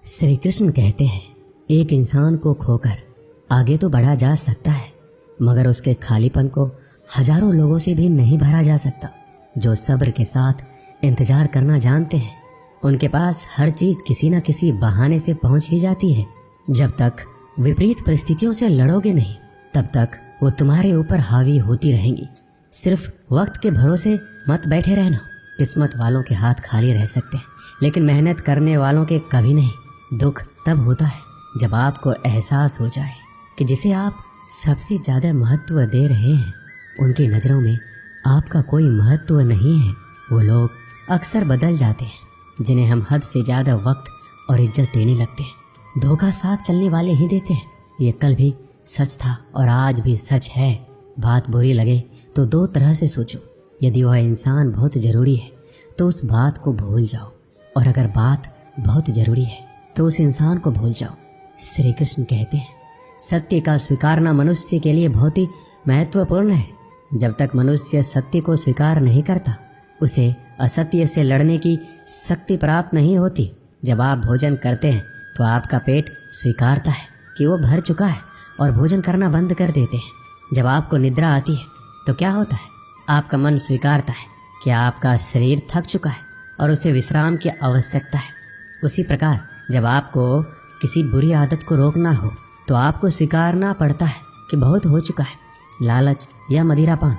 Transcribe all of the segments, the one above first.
श्री कृष्ण कहते हैं, एक इंसान को खोकर आगे तो बढ़ा जा सकता है, मगर उसके खालीपन को हजारों लोगों से भी नहीं भरा जा सकता। जो सब्र के साथ इंतजार करना जानते हैं, उनके पास हर चीज किसी न किसी बहाने से पहुंच ही जाती है। जब तक विपरीत परिस्थितियों से लड़ोगे नहीं, तब तक वो तुम्हारे ऊपर हावी होती रहेंगी। सिर्फ वक्त के भरोसे मत बैठे रहना। किस्मत वालों के हाथ खाली रह सकते हैं, लेकिन मेहनत करने वालों के कभी नहीं। दुख तब होता है जब आपको एहसास हो जाए कि जिसे आप सबसे ज़्यादा महत्व दे रहे हैं, उनकी नज़रों में आपका कोई महत्व नहीं है। वो लोग अक्सर बदल जाते हैं जिन्हें हम हद से ज़्यादा वक्त और इज्जत देने लगते हैं। धोखा साथ चलने वाले ही देते हैं। ये कल भी सच था और आज भी सच है। बात बुरी लगे तो दो तरह से सोचो। यदि वह इंसान बहुत ज़रूरी है तो उस बात को भूल जाओ, और अगर बात बहुत ज़रूरी है तो उस इंसान को भूल जाओ। श्री कृष्ण कहते हैं, सत्य का स्वीकारना मनुष्य के लिए बहुत ही महत्वपूर्ण है। जब तक मनुष्य सत्य को स्वीकार नहीं करता, उसे असत्य से लड़ने की शक्ति प्राप्त नहीं होती। जब आप भोजन करते हैं तो आपका पेट स्वीकारता है कि वो भर चुका है और भोजन करना बंद कर देते हैं। जब आपको निद्रा आती है तो क्या होता है? आपका मन स्वीकारता है कि आपका शरीर थक चुका है और उसे विश्राम की आवश्यकता है। उसी प्रकार जब आपको किसी बुरी आदत को रोकना हो तो आपको स्वीकारना पड़ता है कि बहुत हो चुका है। लालच या मदिरापान,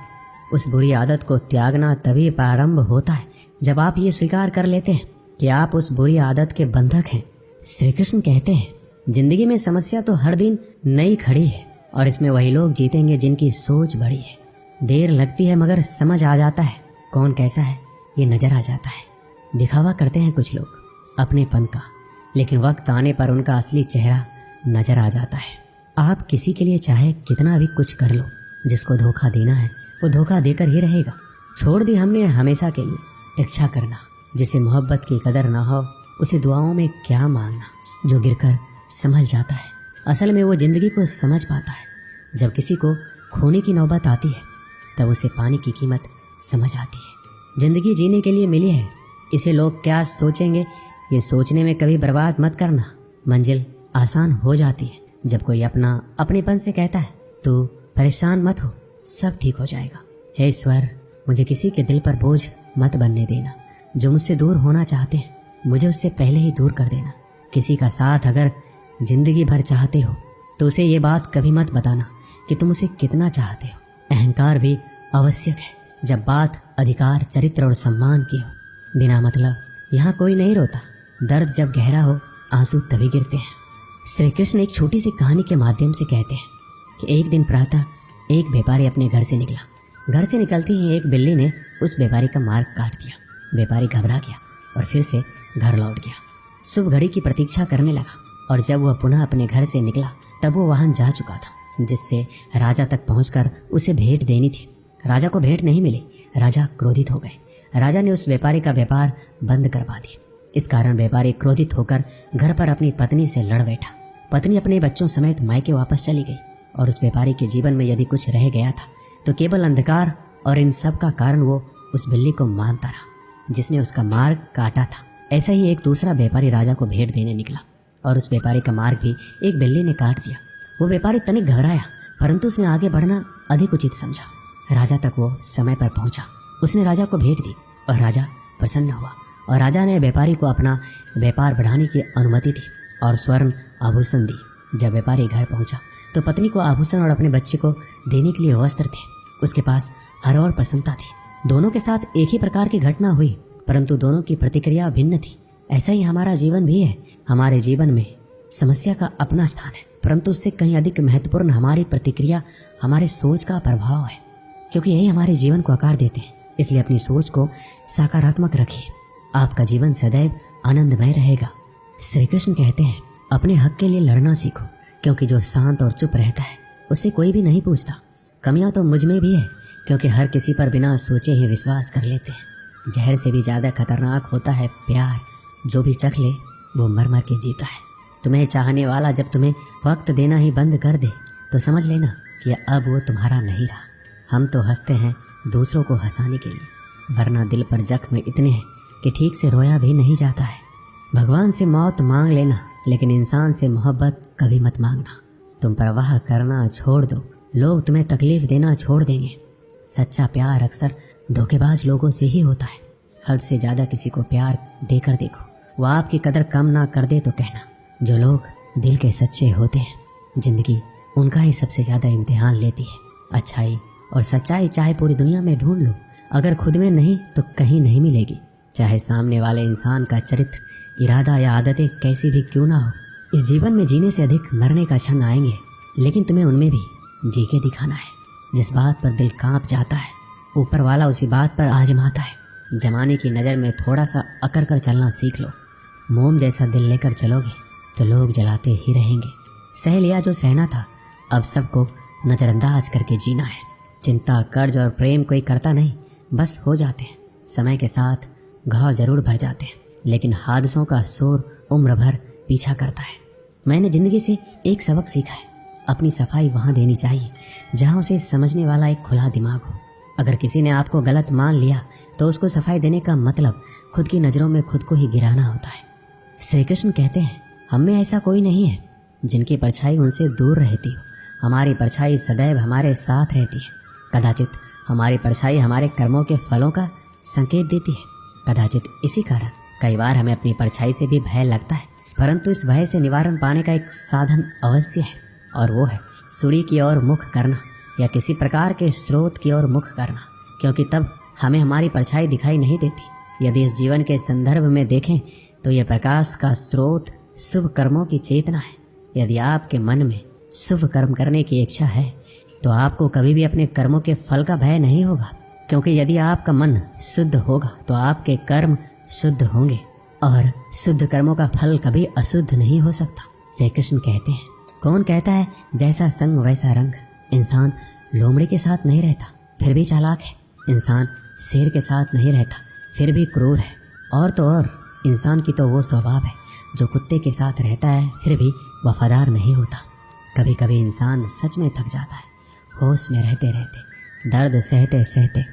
उस बुरी आदत को त्यागना तभी प्रारंभ होता है जब आप ये स्वीकार कर लेते हैं कि आप उस बुरी आदत के बंधक हैं। श्री कृष्ण कहते हैं, जिंदगी में समस्या तो हर दिन नई खड़ी है और इसमें वही लोग जीतेंगे जिनकी सोच बड़ी है। देर लगती है मगर समझ आ जाता है कौन कैसा है, ये नजर आ जाता है। दिखावा करते हैं कुछ लोग अपनेपन का, लेकिन वक्त आने पर उनका असली चेहरा नजर आ जाता है। आप किसी के लिए चाहे कितना भी कुछ कर लो, जिसको धोखा देना है वो धोखा देकर ही रहेगा। छोड़ दी हमने हमेशा के लिए इच्छा करना। जिसे मोहब्बत की कदर ना हो उसे दुआओं में क्या मांगना। जो गिरकर संभल जाता है, असल में वो जिंदगी को समझ पाता है। जब किसी को खोने की नौबत आती है तब उसे पानी की कीमत समझ आती है। जिंदगी जीने के लिए मिली है, इसे लोग क्या सोचेंगे ये सोचने में कभी बर्बाद मत करना। मंजिल आसान हो जाती है जब कोई अपनेपन से कहता है तो परेशान मत हो, सब ठीक हो जाएगा। हे ईश्वर, मुझे किसी के दिल पर बोझ मत बनने देना। जो मुझसे दूर होना चाहते हैं मुझे उससे पहले ही दूर कर देना। किसी का साथ अगर जिंदगी भर चाहते हो तो उसे ये बात कभी मत बताना कि तुम उसे कितना चाहते हो। अहंकार भी आवश्यक है जब बात अधिकार, चरित्र और सम्मान की हो। बिना मतलब यहाँ कोई नहीं रोता। दर्द जब गहरा हो आंसू तभी गिरते हैं। श्री कृष्ण एक छोटी सी कहानी के माध्यम से कहते हैं कि एक दिन प्रातः एक व्यापारी अपने घर से निकला। घर से निकलते ही एक बिल्ली ने उस व्यापारी का मार्ग काट दिया। व्यापारी घबरा गया और फिर से घर लौट गया। शुभ घड़ी की प्रतीक्षा करने लगा और जब वह पुनः अपने घर से निकला तब वो वाहन जा चुका था जिससे राजा तक पहुंचकर उसे भेंट देनी थी। राजा को भेंट नहीं मिली। राजा क्रोधित हो गए। राजा ने उस व्यापारी का व्यापार बंद करवा दिया। इस कारण व्यापारी क्रोधित होकर घर पर अपनी पत्नी से लड़ बैठा। पत्नी अपने बच्चों समेत मायके वापस चली गई और उस व्यापारी के जीवन में यदि कुछ रह गया था तो केवल अंधकार, और इन सब का कारण वो उस बिल्ली को मानता रहा जिसने उसका मार्ग काटा था। ऐसा ही एक दूसरा व्यापारी राजा को भेंट देने निकला और उस व्यापारी का मार्ग भी एक बिल्ली ने काट दिया। वो व्यापारी तनिक घबराया, परंतु उसने आगे बढ़ना अधिक उचित समझा। राजा तक वो समय पर पहुंचा। उसने राजा को भेंट दी और राजा प्रसन्न हुआ और राजा ने व्यापारी को अपना व्यापार बढ़ाने की अनुमति दी और स्वर्ण आभूषण दी। जब व्यापारी घर पहुंचा तो पत्नी को आभूषण और अपने बच्चे को देने के लिए वस्त्र थे। उसके पास हर और प्रसन्नता थी। दोनों के साथ एक ही प्रकार की घटना हुई, परंतु दोनों की प्रतिक्रिया भिन्न थी। ऐसा ही हमारा जीवन भी है। हमारे जीवन में समस्या का अपना स्थान है, परंतु उससे कहीं अधिक महत्वपूर्ण हमारी प्रतिक्रिया, हमारे सोच का प्रभाव है, क्योंकि यही हमारे जीवन को आकार देते हैं। इसलिए अपनी सोच को सकारात्मक रखिए। आपका जीवन सदैव आनंदमय रहेगा। श्री कृष्ण कहते हैं, अपने हक के लिए लड़ना सीखो, क्योंकि जो शांत और चुप रहता है उससे कोई भी नहीं पूछता। कमियां तो मुझ में भी है, क्योंकि हर किसी पर बिना सोचे ही विश्वास कर लेते हैं। जहर से भी ज़्यादा खतरनाक होता है प्यार। जो भी चख ले वो मर मर के जीता है। तुम्हें चाहने वाला जब तुम्हें वक्त देना ही बंद कर दे तो समझ लेना कि अब वो तुम्हारा नहीं रहा। हम तो हंसते हैं दूसरों को हंसाने के लिए, वरना दिल पर जख्म इतने हैं कि ठीक से रोया भी नहीं जाता है। भगवान से मौत मांग लेना लेकिन इंसान से मोहब्बत कभी मत मांगना। तुम परवाह करना छोड़ दो, लोग तुम्हें तकलीफ देना छोड़ देंगे। सच्चा प्यार अक्सर धोखेबाज लोगों से ही होता है। हद से ज़्यादा किसी को प्यार देकर देखो, वो आपकी कदर कम ना कर दे तो कहना। जो लोग दिल के सच्चे होते हैं, जिंदगी उनका ही सबसे ज़्यादा इम्तिहान लेती है। अच्छाई और सच्चाई चाहे पूरी दुनिया में ढूंढ लो, अगर खुद में नहीं तो कहीं नहीं मिलेगी। चाहे सामने वाले इंसान का चरित्र, इरादा या आदतें कैसी भी क्यों ना हो। इस जीवन में जीने से अधिक मरने का क्षण आएंगे, लेकिन तुम्हें उनमें भी जी के दिखाना है। जिस बात पर दिल कांप जाता है, ऊपर वाला उसी बात पर आजमाता है। जमाने की नज़र में थोड़ा सा अकड़ कर चलना सीख लो। मोम जैसा दिल लेकर चलोगे तो लोग जलाते ही रहेंगे। सह लिया जो सहना था, अब सबको नज़रअंदाज करके जीना है। चिंता, कर्ज और प्रेम कोई करता नहीं, बस हो जाते हैं। समय के साथ घाव जरूर भर जाते हैं, लेकिन हादसों का शोर उम्र भर पीछा करता है। मैंने ज़िंदगी से एक सबक सीखा है, अपनी सफाई वहाँ देनी चाहिए जहाँ उसे समझने वाला एक खुला दिमाग हो। अगर किसी ने आपको गलत मान लिया तो उसको सफाई देने का मतलब खुद की नज़रों में खुद को ही गिराना होता है। श्री कृष्ण कहते हैं, हम में ऐसा कोई नहीं है जिनकी परछाई उनसे दूर रहती हो। हमारी परछाई सदैव हमारे साथ रहती है। कदाचित हमारी परछाई हमारे कर्मों के फलों का संकेत देती है। कदाचित इसी कारण कई बार हमें अपनी परछाई से भी भय लगता है, परंतु इस भय से निवारण पाने का एक साधन अवश्य है, और वो है सूर्य की ओर मुख करना या किसी प्रकार के स्रोत की ओर मुख करना, क्योंकि तब हमें हमारी परछाई दिखाई नहीं देती। यदि इस जीवन के संदर्भ में देखें तो यह प्रकाश का स्रोत शुभ कर्मों की चेतना है। यदि आपके मन में शुभ कर्म करने की इच्छा है तो आपको कभी भी अपने कर्मों के फल का भय नहीं होगा, क्योंकि यदि आपका मन शुद्ध होगा तो आपके कर्म शुद्ध होंगे, और शुद्ध कर्मों का फल कभी अशुद्ध नहीं हो सकता। श्री कृष्ण कहते हैं, कौन कहता है जैसा संग वैसा रंग। इंसान लोमड़ी के साथ नहीं रहता फिर भी चालाक है। इंसान शेर के साथ नहीं रहता फिर भी क्रूर है। और तो और इंसान की तो वो स्वभाव है जो कुत्ते के साथ रहता है फिर भी वफादार नहीं होता। कभी कभी इंसान सच में थक जाता है, होश में रहते रहते, दर्द सहते सहते,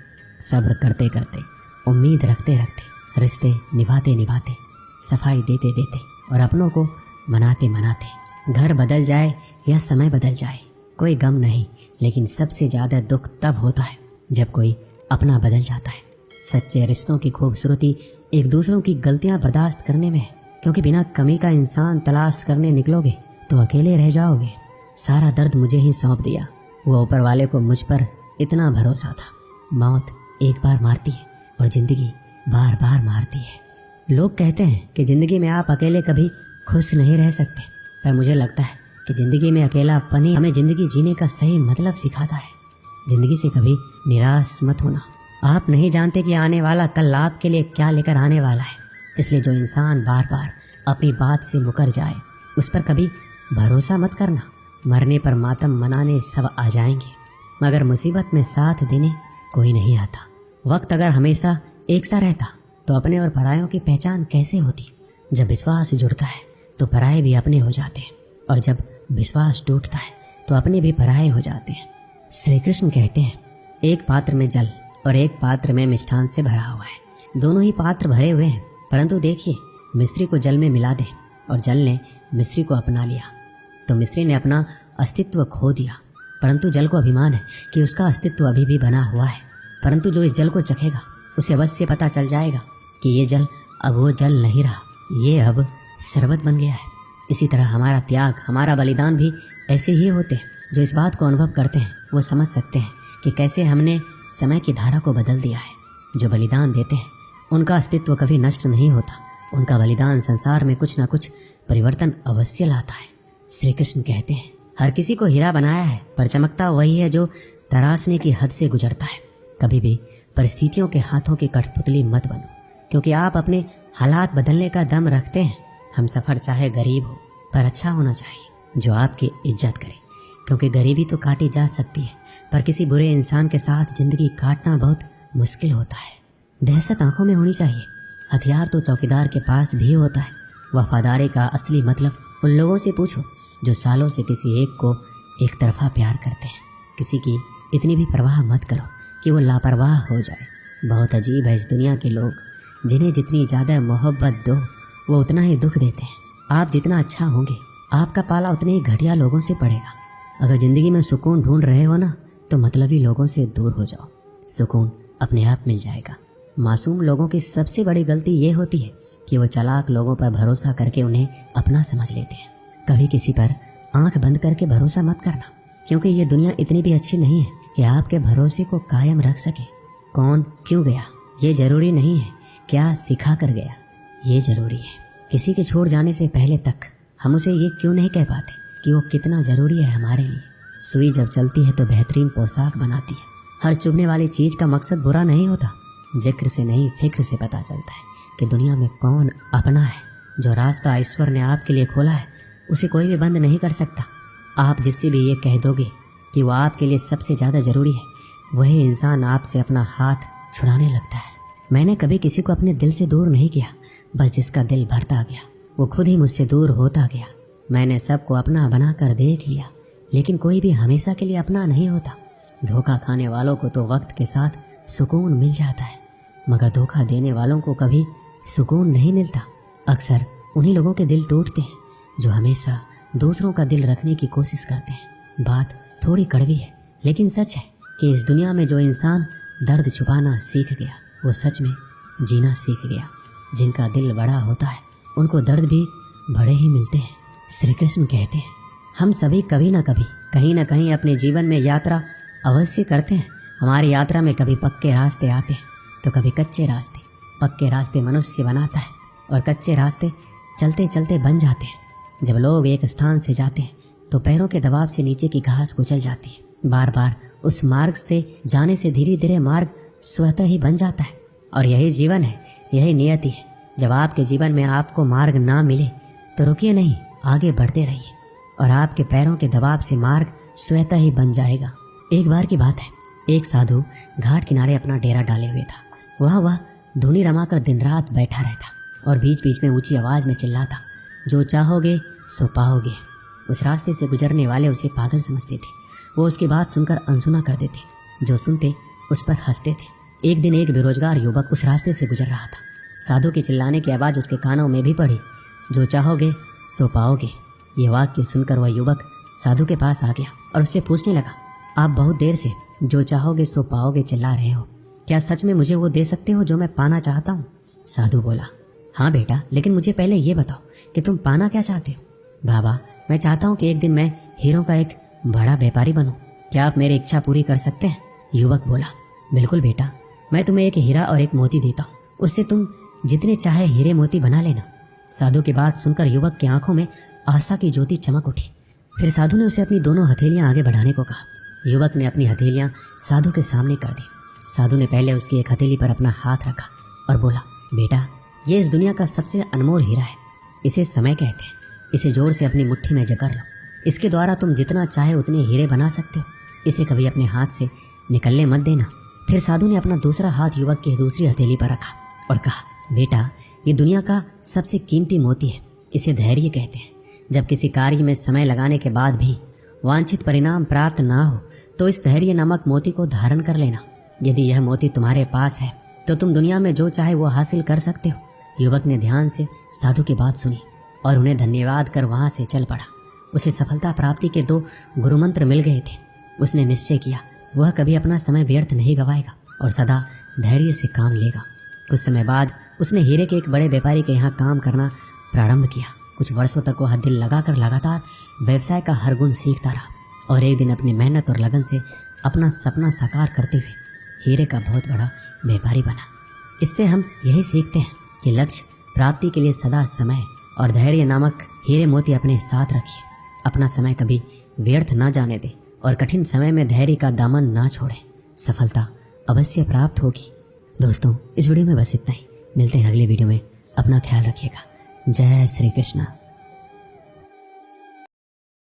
सब्र करते करते, उम्मीद रखते रखते, रिश्ते निभाते निभाते, सफाई देते देते और अपनों को मनाते मनाते। घर बदल जाए या समय बदल जाए कोई गम नहीं, लेकिन सबसे ज़्यादा दुख तब होता है जब कोई अपना बदल जाता है। सच्चे रिश्तों की खूबसूरती एक दूसरों की गलतियां बर्दाश्त करने में है, क्योंकि बिना कमी का इंसान तलाश करने निकलोगे तो अकेले रह जाओगे। सारा दर्द मुझे ही सौंप दिया, वो ऊपर वाले को मुझ पर इतना भरोसा था। मौत एक बार मारती है और ज़िंदगी बार बार मारती है। लोग कहते हैं कि ज़िंदगी में आप अकेले कभी खुश नहीं रह सकते, पर मुझे लगता है कि ज़िंदगी में अकेलापन ही हमें ज़िंदगी जीने का सही मतलब सिखाता है। ज़िंदगी से कभी निराश मत होना। आप नहीं जानते कि आने वाला कल आपके लिए क्या लेकर आने वाला है, इसलिए जो इंसान बार बार अपनी बात से मुकर जाए उस पर कभी भरोसा मत करना। मरने पर मातम मनाने सब आ जाएंगे, मगर मुसीबत में साथ देने कोई नहीं आता। वक्त अगर हमेशा एक सा रहता तो अपने और परायों की पहचान कैसे होती। जब विश्वास जुड़ता है तो पराये भी अपने हो जाते हैं, और जब विश्वास टूटता है तो अपने भी पराये हो जाते हैं। श्री कृष्ण कहते हैं, एक पात्र में जल और एक पात्र में मिष्ठान से भरा हुआ है। दोनों ही पात्र भरे हुए हैं, परंतु देखिए, मिस्री को जल में मिला दे और जल ने मिस्री को अपना लिया तो मिस्री ने अपना अस्तित्व खो दिया। परंतु जल को अभिमान है कि उसका अस्तित्व अभी भी बना हुआ है। परंतु जो इस जल को चखेगा उसे अवश्य पता चल जाएगा कि ये जल अब वो जल नहीं रहा, ये अब शरबत बन गया है। इसी तरह हमारा त्याग, हमारा बलिदान भी ऐसे ही होते हैं। जो इस बात को अनुभव करते हैं वो समझ सकते हैं कि कैसे हमने समय की धारा को बदल दिया है। जो बलिदान देते हैं उनका अस्तित्व कभी नष्ट नहीं होता। उनका बलिदान संसार में कुछ न कुछ परिवर्तन अवश्य लाता है। श्री कृष्ण कहते हैं, हर किसी को हीरा बनाया है, पर चमकता वही है जो तराशने की हद से गुजरता है। कभी भी परिस्थितियों के हाथों की कठपुतली मत बनो, क्योंकि आप अपने हालात बदलने का दम रखते हैं। हम सफ़र चाहे गरीब हो पर अच्छा होना चाहिए, जो आपकी इज्जत करे, क्योंकि गरीबी तो काटी जा सकती है, पर किसी बुरे इंसान के साथ ज़िंदगी काटना बहुत मुश्किल होता है। दहशत आंखों में होनी चाहिए। हथियार तो चौकीदार के पास भी होता है। वफादारी का असली मतलब उन लोगों से पूछो जो सालों से किसी एक को एक तरफा प्यार करते हैं। किसी की इतनी भी परवाह मत करो कि वो लापरवाह हो जाए। बहुत अजीब है इस दुनिया के लोग, जिन्हें जितनी ज़्यादा मोहब्बत दो वो उतना ही दुख देते हैं। आप जितना अच्छा होंगे आपका पाला उतने ही घटिया लोगों से पड़ेगा। अगर ज़िंदगी में सुकून ढूंढ रहे हो ना तो मतलबी लोगों से दूर हो जाओ, सुकून अपने आप मिल जाएगा। मासूम लोगों की सबसे बड़ी गलती ये होती है कि वो चालाक लोगों पर भरोसा करके उन्हें अपना समझ लेते हैं। कभी किसी पर आंख बंद करके भरोसा मत करना, क्योंकि ये दुनिया इतनी भी अच्छी नहीं है कि आपके भरोसे को कायम रख सके। कौन क्यों गया ये जरूरी नहीं है, क्या सिखा कर गया ये जरूरी है। किसी के छोड़ जाने से पहले तक हम उसे ये क्यों नहीं कह पाते कि वो कितना ज़रूरी है हमारे लिए। सुई जब चलती है तो बेहतरीन पोशाक बनाती है। हर चुभने वाली चीज़ का मकसद बुरा नहीं होता। जिक्र से नहीं फिक्र से पता चलता है कि दुनिया में कौन अपना है। जो रास्ता ईश्वर ने आपके लिए खोला है उसे कोई भी बंद नहीं कर सकता। आप जिससे भी ये कह दोगे कि वो आपके लिए सबसे ज़्यादा ज़रूरी है, वही इंसान आपसे अपना हाथ छुड़ाने लगता है। मैंने कभी किसी को अपने दिल से दूर नहीं किया, बस जिसका दिल भरता गया वो खुद ही मुझसे दूर होता गया। मैंने सबको अपना बना कर देख लिया, लेकिन कोई भी हमेशा के लिए अपना नहीं होता। धोखा खाने वालों को तो वक्त के साथ सुकून मिल जाता है, मगर धोखा देने वालों को कभी सुकून नहीं मिलता। अक्सर उन्हीं लोगों के दिल टूटते हैं जो हमेशा दूसरों का दिल रखने की कोशिश करते हैं। बात थोड़ी कड़वी है, लेकिन सच है कि इस दुनिया में जो इंसान दर्द छुपाना सीख गया वो सच में जीना सीख गया। जिनका दिल बड़ा होता है उनको दर्द भी बड़े ही मिलते हैं। श्री कृष्ण कहते हैं, हम सभी कभी ना कभी कहीं ना कहीं अपने जीवन में यात्रा अवश्य करते हैं। हमारी यात्रा में कभी पक्के रास्ते आते हैं तो कभी कच्चे रास्ते। पक्के रास्ते मनुष्य बनाता है और कच्चे रास्ते चलते चलते बन जाते हैं। जब लोग एक स्थान से जाते हैं तो पैरों के दबाव से नीचे की घास कुचल जाती है। बार बार उस मार्ग से जाने से धीरे धीरे मार्ग स्वतः ही बन जाता है। और यही जीवन है, यही नियति है। जब आपके जीवन में आपको मार्ग ना मिले तो रुकिए नहीं, आगे बढ़ते रहिए और आपके पैरों के दबाव से मार्ग स्वतः ही बन जाएगा। एक बार की बात है, एक साधु घाट किनारे अपना डेरा डाले हुए था। वह धुनी रमाकर दिन रात बैठा रहता और बीच बीच में ऊंची आवाज में चिल्लाता, जो चाहोगे सो पाओगे। उस रास्ते से गुजरने वाले उसे पागल समझते थे। वो उसकी बात सुनकर अनसुना कर देते, जो सुनते उस पर हंसते थे। एक दिन एक बेरोजगार युवक उस रास्ते से गुजर रहा था। साधु के चिल्लाने की आवाज़ उसके कानों में भी पड़ी, जो चाहोगे सो पाओगे। ये वाक्य सुनकर वह युवक साधु के पास आ गया और उससे पूछने लगा, आप बहुत देर से जो चाहोगे सो पाओगे चिल्ला रहे हो, क्या सच में मुझे वो दे सकते हो जो मैं पाना चाहता हूँ? साधु बोला, हाँ बेटा, लेकिन मुझे पहले ये बताओ कि तुम पाना क्या चाहते हो? बाबा, मैं चाहता हूँ कि एक दिन मैं हीरों का एक बड़ा व्यापारी बनूं। क्या आप मेरी इच्छा पूरी कर सकते हैं? युवक बोला, बिल्कुल बेटा, मैं तुम्हें एक हीरा और एक मोती देता हूँ, उससे तुम जितने चाहे हीरे मोती बना लेना। साधु की बात सुनकर युवक की आंखों में आशा की ज्योति चमक उठी। फिर साधु ने उसे अपनी दोनों हथेलियां आगे बढ़ाने को कहा। युवक ने अपनी हथेलियां साधु के सामने कर दी। साधु ने पहले उसकी एक हथेली पर अपना हाथ रखा और बोला, बेटा, ये इस दुनिया का सबसे अनमोल हीरा है। इसे समय कहते हैं। इसे जोर से अपनी मुट्ठी में जकड़ लो। इसके द्वारा तुम जितना चाहे उतने हीरे बना सकते हो। इसे कभी अपने हाथ से निकलने मत देना। फिर साधु ने अपना दूसरा हाथ युवक की दूसरी हथेली पर रखा और कहा, बेटा, ये दुनिया का सबसे कीमती मोती है। इसे धैर्य कहते हैं। जब किसी कार्य में समय लगाने के बाद भी वांछित परिणाम प्राप्त ना हो तो इस धैर्य नामक मोती को धारण कर लेना। यदि यह मोती तुम्हारे पास है तो तुम दुनिया में जो चाहे वो हासिल कर सकते हो। युवक ने ध्यान से साधु की बात सुनी और उन्हें धन्यवाद कर वहां से चल पड़ा। उसे सफलता प्राप्ति के 2 गुरुमंत्र मिल गए थे। उसने निश्चय किया वह कभी अपना समय व्यर्थ नहीं गवाएगा और सदा धैर्य से काम लेगा। कुछ समय बाद उसने हीरे के एक बड़े व्यापारी के यहाँ काम करना प्रारंभ किया। कुछ वर्षों तक वह दिल लगाकर लगातार व्यवसाय का हर गुण सीखता रहा और एक दिन अपनी मेहनत और लगन से अपना सपना साकार करते हुए हीरे का बहुत बड़ा व्यापारी बना। इससे हम यही सीखते हैं कि लक्ष्य प्राप्ति के लिए सदा समय और धैर्य नामक हीरे मोती अपने साथ रखिए। अपना समय कभी व्यर्थ ना जाने दें और कठिन समय में धैर्य का दामन ना छोड़ें। सफलता अवश्य प्राप्त होगी। दोस्तों, इस वीडियो में बस इतना ही। मिलते हैं अगले वीडियो में। अपना ख्याल रखिएगा। जय श्री कृष्ण।